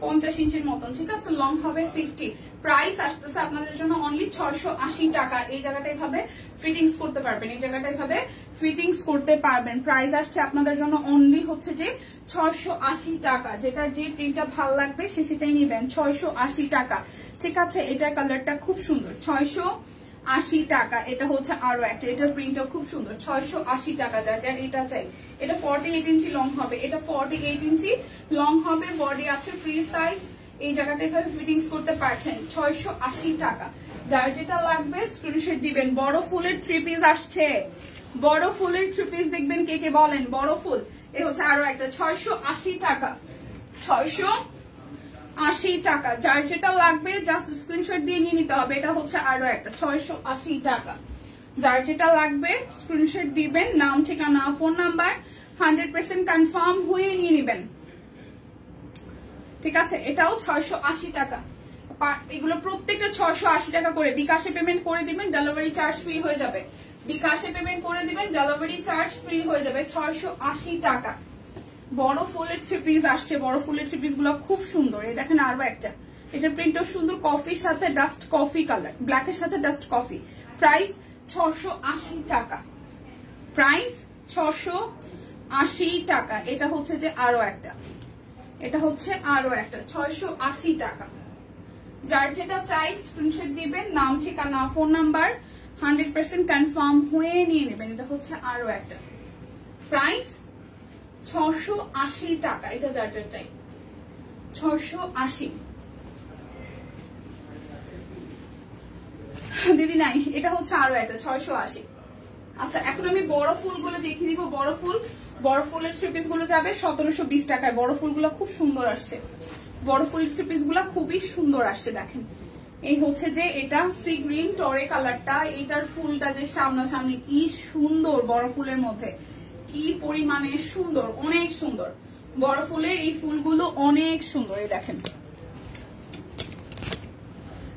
50 ইঞ্চির মতন। ঠিক আছে, লং হবে 50। প্রাইস আসতেছে আপনাদের জন্য অনলি 680 টাকা। এই জায়গাটাই ভাবে ফিটিংস করতে পারবেন, এই জায়গাটাই ভাবে ফিটিংস করতে পারবেন। প্রাইস আসছে আপনাদের জন্য অনলি হচ্ছে যে 680 টাকা। যেটা যে প্রিন্টটা ভালো লাগবে সে সেটাই নেবেন, 680 টাকা। ঠিক আছে, এটা কালারটা খুব সুন্দর, 680 টাকা। এটা হচ্ছে আরো একটা, এটার প্রিন্টটা খুব সুন্দর, 680 টাকা। যার যার এটা চাই, এটা 48 ইঞ্চি লং হবে, এটা 48 ইঞ্চি লং হবে, বডি আছে ফ্রি সাইজ। এই জায়গাটা এভাবে ফিটিংস করতে পারছেন, 680 টাকা। যার যেটা লাগবে স্ক্রিনশট দিবেন। বড় ফুলের 3 পিস আসছে, বড় ফুলের 3 পিস দেখবেন কে কে বলেন, বড় ফুল। এই হচ্ছে আরো একটা, 680 টাকা, 680 টাকা। যার যেটা লাগবে জাস্ট স্ক্রিনশট দিয়ে নিয়ে নিতে হবে। এটা হচ্ছে আরো একটা, 680 টাকা। যার যেটা লাগবে স্ক্রিনশট দিবেন, নাম ঠিকানা ফোন নাম্বার 100% কনফার্ম হয়ে নিয়ে নেবেন। ঠিক আছে, এটাও 680 টাকা। এগুলো প্রত্যেকটা 680 টাকা করে। বিকাশে পেমেন্ট করে দিবেন, ডেলিভারি চার্জ ফ্রি হয়ে যাবে। বিকাশে পেমেন্ট করে দিবেন, ডেলিভারি চার্জ ফ্রি হয়ে যাবে, 680 টাকা। বড় ফুলের 3 পিস আসছে, বড় ফুলের 3 পিস গুলো খুব সুন্দর। এই দেখেন আরো একটা, এটার প্রিন্টও সুন্দর, কফির সাথে ডাস্ট কফি কালার, ব্ল্যাকের সাথে ডাস্ট কফি। প্রাইস 680 টাকা, প্রাইস 680 টাকা। এটা হচ্ছে যে আরো একটা, এটা হচ্ছে আরো একটা, 680 টাকা। যার যেটা চাই স্ক্রিনশট দিবেন, নাম ঠিকানা ফোন নাম্বার 100% কনফার্ম হয়ে নিয়ে নেবেন। এটা হচ্ছে আরো একটা, প্রাইস 680 টাকা। এটা যার যার চাই, 680। দিদি নাই, এটা হচ্ছে আরো একটা, 680। আচ্ছা, এখন আমি বড় ফুলগুলো দেখিয়ে দিব। বড় ফুল, বড় ফুলের 3 পিস গুলো যাবে 1720 টাকায়। বড় ফুলগুলো খুব সুন্দর আসছে, বড় ফুলের 3 পিস গুলা খুবই সুন্দর আসছে। দেখেন, এই হচ্ছে যে এটা সি গ্রিন টরে কালারটা, এটার ফুলটা যে সামনাসামনি কি সুন্দর, বড় ফুলের মধ্যে কি পরিমাণে সুন্দর, অনেক সুন্দর। বড় ফুলের এই ফুলগুলো অনেক সুন্দর। এই দেখেন,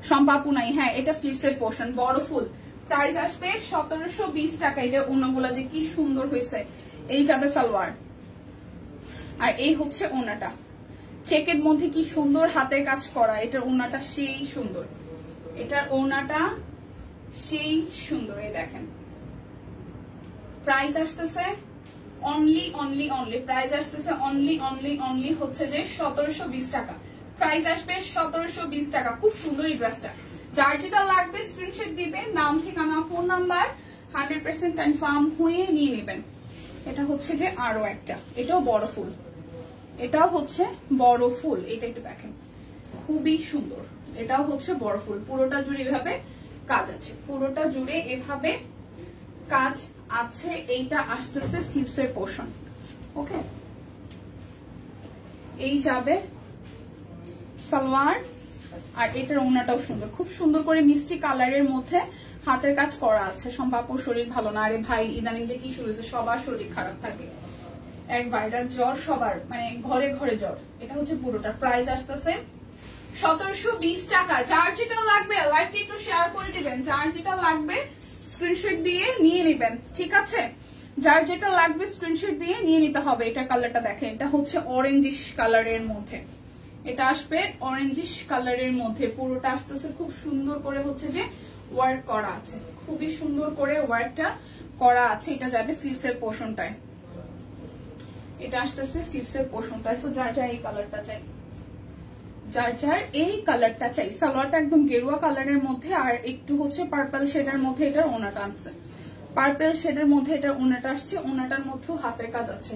সম্পাপু নাই। হ্যাঁ, এটা স্লিভস এর পোর্শন, বড় ফুল। প্রাইস আসবে 1720 টাকা। এটার ওনাগুলা যে কি সুন্দর হয়েছে। এই যাবে সালোয়ার, আর এই হচ্ছে ওনাটা, চেকের মধ্যে কি সুন্দর হাতের কাজ করা। এটার ওনাটা সেই সুন্দর, এটার ওনাটা সেই সুন্দর। এই দেখেন, প্রাইস আসতেছে অনলি অনলি অনলি, প্রাইস আসতেছে অনলি অনলি অনলি হচ্ছে যে 1720 টাকা। প্রাইস আসবে 1720 টাকা। খুব সুন্দর এই ড্রেসটা। যার যেটা লাগবে স্ক্রিনশট দিবেন, নাম ঠিকানা ফোন নাম্বার 100% কনফার্ম হয়ে নিয়ে নেবেন। এটা হচ্ছে যে আরো একটা, এটাও বড় ফুল, এটাও হচ্ছে বড় ফুল। এটা একটু দেখেন, খুবই সুন্দর। এটাও হচ্ছে বড় ফুল, পুরোটা জুড়ে এভাবে কাজ আছে, পুরোটা জুড়ে এভাবে কাজ আছে। এইটা আসতেছে স্লিভস এর পোর্শন। ওকে, এই যাবে সালোয়ার, আর এটার ওড়নাটাও সুন্দর, খুব সুন্দর করে মিষ্টি কালারের মধ্যে হাতের কাজ করা আছে। সম্পাপুর শরীর ভালো না। আরে ভাই, ইদানিং যে কি শুরু হয়েছে, সবার শরীর খারাপ থাকে, এক ভাইরাল জ্বর সবার, মানে ঘরে ঘরে জ্বর। এটা হচ্ছে পুরোটা। প্রাইস আসতেছে 1720 টাকা। যার যেটা লাগবে লাইভটি একটু শেয়ার করে দিবেন, যার যেটা লাগবে স্ক্রিনশট দিয়ে নিয়ে নেবেন। ঠিক আছে, যার যেটা লাগবে স্ক্রিনশট দিয়ে নিয়ে নিতে হবে। এটা কালারটা দেখেন, এটা হচ্ছে অরেঞ্জিশ কালারের মধ্যে, এটা আসবে অরেঞ্জিশ কালারের মধ্যে। পুরোটা আসতেছে খুব সুন্দর করে হচ্ছে যে ওয়ার্ক করা আছে, খুবই সুন্দর করে ওয়ার্কটা করা আছে। এটা যাবে স্লিভস এর পোর্শনটায়, এটা আসতেছে স্লিভস এর পোর্শনটায়। সো যার যার এই কালারটা চাই, যার যার এই কালারটা চাই, সালোয়ারটা একদম গেরুয়া কালারের মধ্যে আর একটু হচ্ছে পার্পল শেডের মধ্যে এটার ওনাটা আসছে, পার্পল শেডের মধ্যে এটার ওনাটা আসছে, ওনাটার মধ্যেও হাতের কাজ আছে।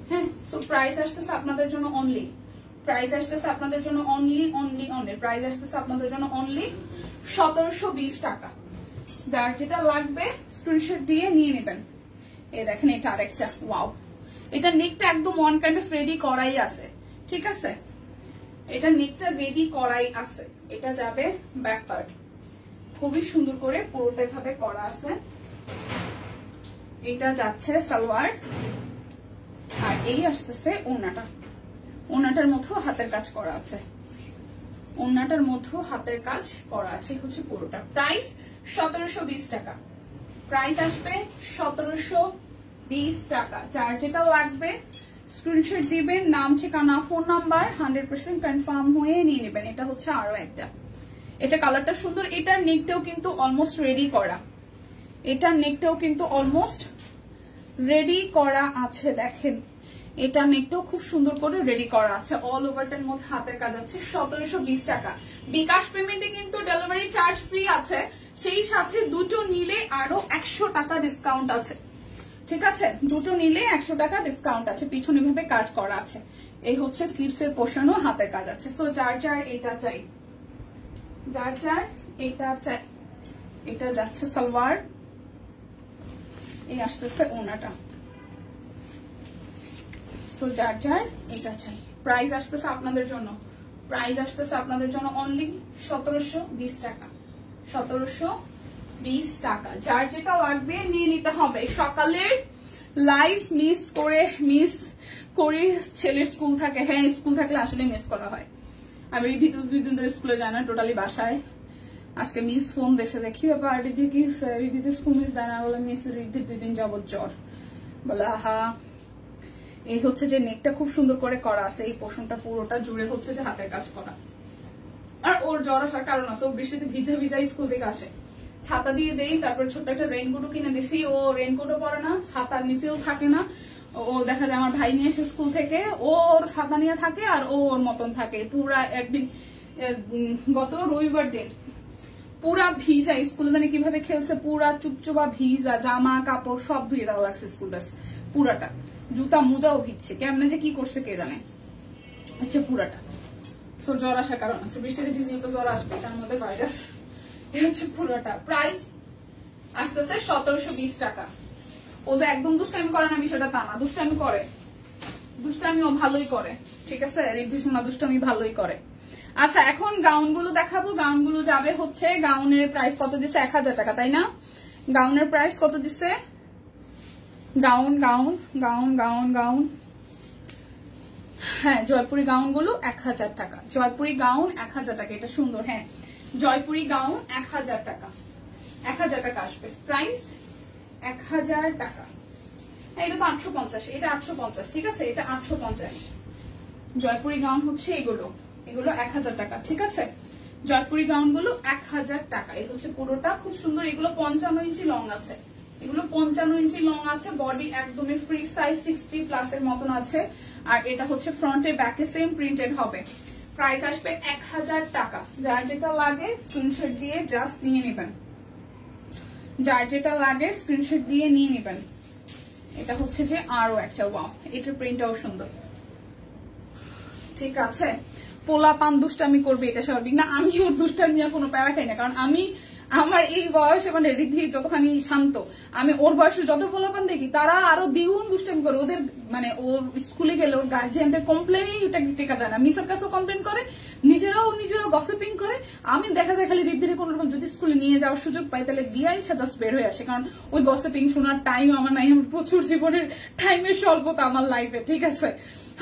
হ্যাঁ, সো প্রাইস আসতেছে আপনাদের জন্য অনলি, প্রাইস আসতেছে আপনাদের জন্য অনলি অনলি অনলি, প্রাইস আসতেছে আপনাদের জন্য অনলি 1720 টাকা। যার যেটা লাগবে স্ক্রিনশট দিয়ে নিয়ে নেবেন। এই দেখেন এটা আরেকটা, ওয়াও, এটা নেকটা একদম ওয়ান কাইন্ড অফ রেডি করাই আছে, ঠিক আছে, এটা নেকটা রেডি করাই আছে। এটা যাবে ব্যাক পার্ট, খুবই সুন্দর করে পুরোটা ভাবে করা আছে। এটা যাচ্ছে সালোয়ার, আর এই আসতেছে ওড়নাটা, ওড়নাটার মধ্যেও হাতের কাজ করা আছে, ওড়নাটার মধ্যেও হাতের কাজ করা আছে হচ্ছে পুরোটা। প্রাইস 1720 টাকা, প্রাইস আসবে 1720 টাকা। যার যেটা লাগবে স্ক্রিনশট দিবেন, নাম ঠিকানা ফোন নাম্বার 100% কনফার্ম হয়ে নিয়ে নেবেন। এটা হচ্ছে আরো একটা, এটা কালারটা সুন্দর, এটার নেকটাও কিন্তু অলমোস্ট রেডি করা, এটার নেকটাও কিন্তু অলমোস্ট রেডি করা আছে। দেখেন এটা নেকটাও খুব সুন্দর করে রেডি করা আছে, অল ওভারটার মধ্যে হাতের কাজ আছে। 1720 টাকা। বিকাশ পেমেন্টে কিন্তু ডেলিভারি চার্জ ফ্রি আছে, সেই সাথে দুটো নিলে আরো 100 টাকা ডিসকাউন্ট আছে, ঠিক আছে, দুটো নিলে 100 টাকা ডিসকাউন্ট আছে। পিছনে ভাবে কাজ করা আছে, এই হচ্ছে স্লিভস এর পোর্শনও হাতের কাজ আছে। সো যার যার এটা চাই, যার যার এটা চাই, এটা যাচ্ছে সালোয়ার, এই আসতেছে ওনাটা। সো যার যার এটা চাই, প্রাইস আসতেছে আপনাদের জন্য, প্রাইস আসতেছে আপনাদের জন্য অনলি 1720 টাকা, 1720 টাকা। যার যেটা লাগবে নিয়ে নিতে হবে। সকালের লাইভ মিস করি, ছেলের স্কুল থাকে, হ্যাঁ স্কুল থাকলে আসলে মিস করা হয়। আমি রিদ্ধি তো 2 দিন ধরে স্কুলে যায় না, টোটালি বাসায়। আজকে মিস ফোন দিয়েছে যে কি ব্যাপার রিদ্ধি, কি রিদ্ধিতে স্কুল মিস দেয় না, বলে মিস রিদ্ধির 2 দিন যাবত জ্বর, বলে হা। এই হচ্ছে যে নেকটা খুব সুন্দর করে করা আছে, এই পোর্শনটা পুরোটা জুড়ে হচ্ছে যে হাতের কাজ করা। আর ওর জ্বর আসার কারণ আছে, ও বৃষ্টিতে ভিজা ভিজা স্কুল থেকে আসে, ছাতা দিয়ে দেই, তারপরে ছোট্ট একটা রেইনকোটও কিনে দিছি, ও রেইনকোটও পরে না, ছাতার নিচেও থাকে না। ও দেখা যায় আমার ভাই নিয়ে এসে স্কুল থেকে, ও ওর ছাতা নিয়ে থাকে আর ও ওর মতন থাকে। পুরা একদিন গত রবিবার দিন পুরা ভিজা, স্কুলে জানি কিভাবে খেলছে, পুরা চুপচুপা ভিজা, জামা কাপড় সব ধুয়ে দেওয়া লাগছে স্কুল ড্রেস পুরাটা, জুতা মোজাও ভিজছে, কেমনে যে কি করছে কে জানে, হচ্ছে পুরাটা। সো জ্বর আসার কারণ আছে, বৃষ্টিতে ভিজলে তো জ্বর আসবে, তার মধ্যে ভাইরাস, এই হচ্ছে পুরাটা। প্রাইস আসতেছে 1720 টাকা। ও যে একদম দুষ্টামি করে না বিষয়টা তা না, দুষ্টামি করে, দুষ্টামিও ভালোই করে, ঠিক আছে, রিদ্ধি সোনা দুষ্টামি ভালোই করে। আচ্ছা এখন গাউনগুলো দেখাবো, গাউনগুলো যাবে হচ্ছে, গাউনের প্রাইস কত দিছে, 1000 টাকা, তাই না? গাউনের প্রাইস কত দিছে, gown gown gown gown gown, হ্যাঁ জয়পুরি গাউন গুলো 1000 টাকা, জয়পুরি গাউন 1000 টাকা, এটা সুন্দর, হ্যাঁ জয়পুরি গাউন 1000 টাকা, 1000 টাকা আসবে, প্রাইস 1000 টাকা। এটা তো 850, এটা 850, ঠিক আছে, এটা 850। জয়পুরি গাউন হচ্ছে এগুলো, এগুলো 1000 টাকা, ঠিক আছে, জয়পুরি গাউন গুলো 1000 টাকা। এই হচ্ছে পুরোটা খুব সুন্দর, এগুলো 55 ইঞ্চি লং আছে, এগুলো 55 ইঞ্চি লং আছে, বডি একদমই ফ্রি সাইজ 60+ এর মতন আছে। আর এটা হচ্ছে ফ্রন্টে ব্যাকে সেম প্রিন্টেড হবে। প্রাইস আসবে 1000 টাকা। যার যেটা লাগে স্ক্রিনশট দিয়ে জাস্ট নিয়ে নেবেন, যার যেটা লাগে স্ক্রিনশট দিয়ে নিয়ে নেবেন। এটা হচ্ছে যে আরো একটা, ওয়াও এটার প্রিন্টটাও সুন্দর, ঠিক আছে। পোলা পান দুষ্টামি করবে, এটা স্বাভাবিক না, আমি ওর দুষ্টামি নিয়ে কোনো প্যারা খাই না, কারণ আমি আমার এই বয়সে মানে রিদ্ধি যতখানি শান্ত, আমি ওর বয়সে যত পোলাপান দেখি তারা আরো দ্বিগুণ দুষ্টামি করে। ওদের মানে ওর স্কুলে গেলে ওর গার্জিয়ানদের কমপ্লেনই ওটা টেকা যায় না, মিসের কাছেও কমপ্লেন করে, নিজেরাও গসিপিং করে। আমি দেখা যায় খালি রিদ্ধির কোন রকম যদি স্কুলে নিয়ে যাওয়ার সুযোগ পাই তাহলে গিয়ে সে জাস্ট বের হয়ে আসে, কারণ ওই গসিপিং শোনার টাইম আমার নাই, আমার প্রচুর জীবনের টাইমের স্বল্পতা আমার লাইফে, ঠিক আছে।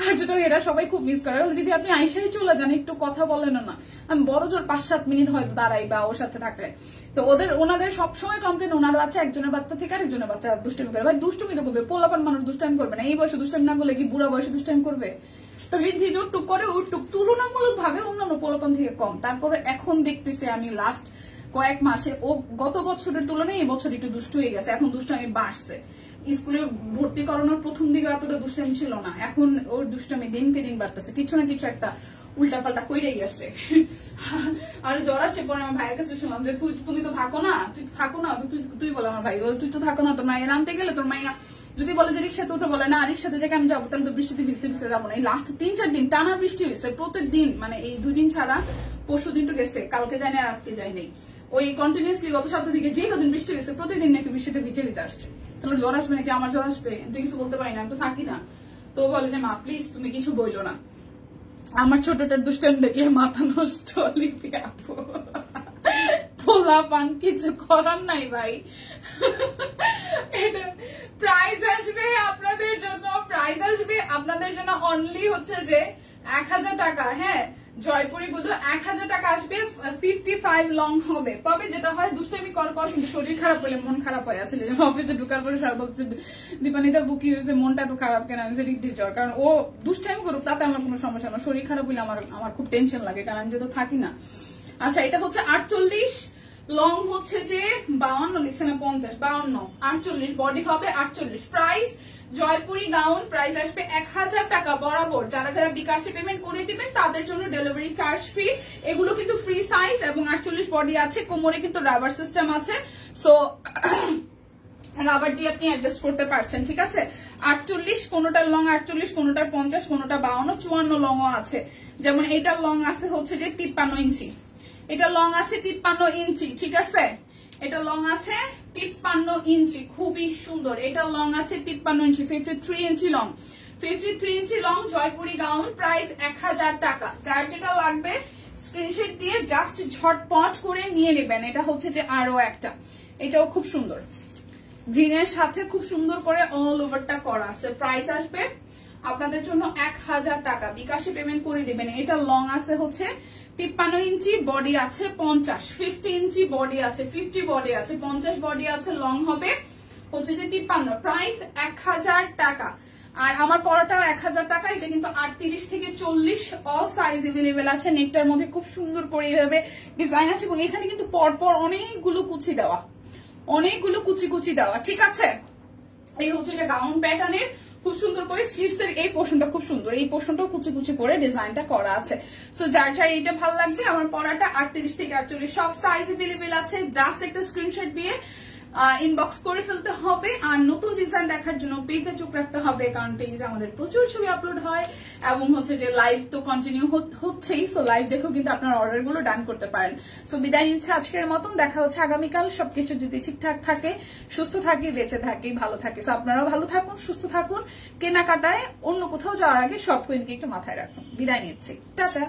আর যেটা এরা সবাই খুব মিস করে, দিদি আপনি আইসাই চলে যান, একটু কথা বলেন না। আমি বড় জোর 5-7 মিনিট হয়তো দাঁড়াই বা ওর সাথে থাকলে, তো ওনাদের সবসময় কমপ্লেন, ওনার বাচ্চা একজনের বাচ্চা থেকে আরেকজনের বাচ্চা দুষ্টামি করে। ভাই দুষ্টুমি তো করবে, পোলাপান মানুষ দুষ্টামি করবে না, এই বয়সে দুষ্টামি না করলে কি বুড়া বয়সে দুষ্টামি করবে? তো রিদ্ধি যতটুক করে ওটুক তুলনামূলক ভাবে অন্যান্য পোলাপান থেকে কম। তারপরে এখন দেখতেছি আমি লাস্ট কয়েক মাসে ও গত বছরের তুলনায় এই বছর একটু দুষ্ট হয়ে গেছে, এখন দুষ্টামি বাড়ছে। স্কুলে ভর্তি করানোর প্রথম দিকে এতটা দুষ্টামি ছিল না, এখন ওর দুষ্টামি দিনকে দিন বাড়তেছে, কিছু না কিছু একটা উল্টা পাল্টা কইরে গেছে। আর জ্বর আসছে, পরে আমার ভাইয়ের কাছে শুনলাম যে তুমি তো থাকো না, তুই বলে আমার ভাই তুই তো থাকো না, তোর মায়ের আনতে গেলে তোর মাইয়া যদি বলে যে রিক্সাতে উঠে, বলে না রিক্সাতে যে আমি যাবো, তাহলে তো বৃষ্টিতে ভিজতে ভিজতে যাবো না। এই লাস্ট 3-4 দিন টানা বৃষ্টি হয়েছে প্রত্যেকদিন, মানে এই 2 দিন ছাড়া, পরশু দিন তো গেছে, কালকে যায়নি আর আজকে যায়নি, ওই কন্টিনিউসলি গত সপ্তাহ থেকে যে কদিন বৃষ্টি হয়েছে প্রতিদিন নাকি বৃষ্টিতে ভিজে ভিজে আসছে। তাহলে জ্বর আসবে নাকি? আমার জ্বর আসবে? তো কিছু বলতে পারি না, আমি তো থাকি না। তো বলে যে মা প্লিজ তুমি কিছু বইলো না। আমার ছোটটার দুষ্টামি দেখলে মাথা নষ্ট, লিপি আপু পোলা পান কিছু করার নাই ভাই। এটা প্রাইস আসবে আপনাদের জন্য, অনলি হচ্ছে যে 1000 টাকা। হ্যাঁ, জয়পুরি গুলো 1000 টাকা আসবে, 55 লং হবে। তবে যেটা হয় দুষ্টামি কর কিন্তু শরীর খারাপ হলে মন খারাপ হয়। আসলে অফিসে ঢুকার পরে সব বলছে দীপানিতা বুকি হয়েছে, মনটা তো খারাপ কেন, আমি রিদ্ধির জ্বর। কারণ ও দুষ্টামি করুক তাতে আমার কোনো সমস্যা না, শরীর খারাপ হলে আমার খুব টেনশন লাগে, কারণ আমি যেহেতু থাকি না। আচ্ছা, এটা হচ্ছে 48 লং, হচ্ছে যে 52 লিখছে না 50, 52 48, বডি হবে 48। প্রাইস জয়পুরি গাউন প্রাইস আসবে 1000 টাকা বরাবর। যারা যারা বিকাশে পেমেন্ট করে দিবেন তাদের জন্য ডেলিভারি চার্জ ফ্রি। এগুলো কিন্তু ফ্রি সাইজ এবং 48 বডি আছে, কোমরে কিন্তু রাবার সিস্টেম আছে, সো রাবার দিয়ে আপনি অ্যাডজাস্ট করতে পারছেন। ঠিক আছে, 48, কোনোটার লং 48, কোনোটার 50, কোনোটা 52, 54 লংও আছে। যেমন এটার লং আছে হচ্ছে যে 53 ইঞ্চি, এটা লং আছে 53 ইঞ্চি। ঠিক আছে, এটা লং আছে 53 ইঞ্চি, খুবই সুন্দর। এটা লং আছে 53 ইঞ্চি, 53 ইঞ্চি লং, 53 ইঞ্চি লং জয়পুরি গাউন। প্রাইস 1000 টাকা। যার যেটা লাগবে স্ক্রিনশট দিয়ে জাস্ট ঝটপট করে নিয়ে নেবেন। এটা হচ্ছে যে আরো একটা, এটাও খুব সুন্দর, গ্রিনের সাথে খুব সুন্দর করে অল ওভারটা করা আছে। প্রাইস আসবে আপনাদের জন্য 1000 টাকা। বিকাশে পেমেন্ট করে দিবেন। এটা লং আছে হচ্ছে 53 ইঞ্চি, বডি আছে 50, 50 ইঞ্চি বডি আছে, 50 বডি আছে, 50 বডি আছে, লং হবে হচ্ছে যে 53। প্রাইস 1000 টাকা। আর আমার পরাটাও 1000 টাকা। এটা কিন্তু 38 থেকে 40 অল সাইজ এভেলেবেল আছে। নেকটার মধ্যে খুব সুন্দর করে এইভাবে ডিজাইন আছে এবং এখানে কিন্তু পরপর অনেকগুলো কুচি দেওয়া, কুচি দেওয়া। ঠিক আছে, এই হচ্ছে এটা গাউন প্যাটার্নের, খুব সুন্দর করে স্লিভস এর এই পোর্শনটা খুব সুন্দর, এই পোর্শনটাও কুচি করে ডিজাইনটা করা আছে। সো যার যার এটা ভালো লাগবে, আমার পরাটা 38 থেকে 48 সব সাইজ এভেলেবেল আছে। জাস্ট একটা স্ক্রিনশট দিয়ে ইনবক্স করে ফেলতে হবে। আর নতুন ডিজাইন দেখার জন্য পেজে চোখ রাখতে হবে, কারণ পেজে আমাদের প্রচুর ছবি আপলোড হয় এবং হচ্ছে যে লাইভ তো কন্টিনিউ হচ্ছেই। সো লাইভ দেখেও কিন্তু আপনার অর্ডার গুলো ডান করতে পারেন। সো বিদায় নিচ্ছে আজকের মতন, দেখা হচ্ছে আগামীকাল। সবকিছু যদি ঠিকঠাক থাকে, সুস্থ থাকি, বেঁচে থাকি, ভালো থাকি। সো আপনারাও ভালো থাকুন, সুস্থ থাকুন। কেনাকাটায় অন্য কোথাও যাওয়ার আগে সব কোয়েনকে একটু মাথায় রাখুন। বিদায় নিচ্ছি, টাটা।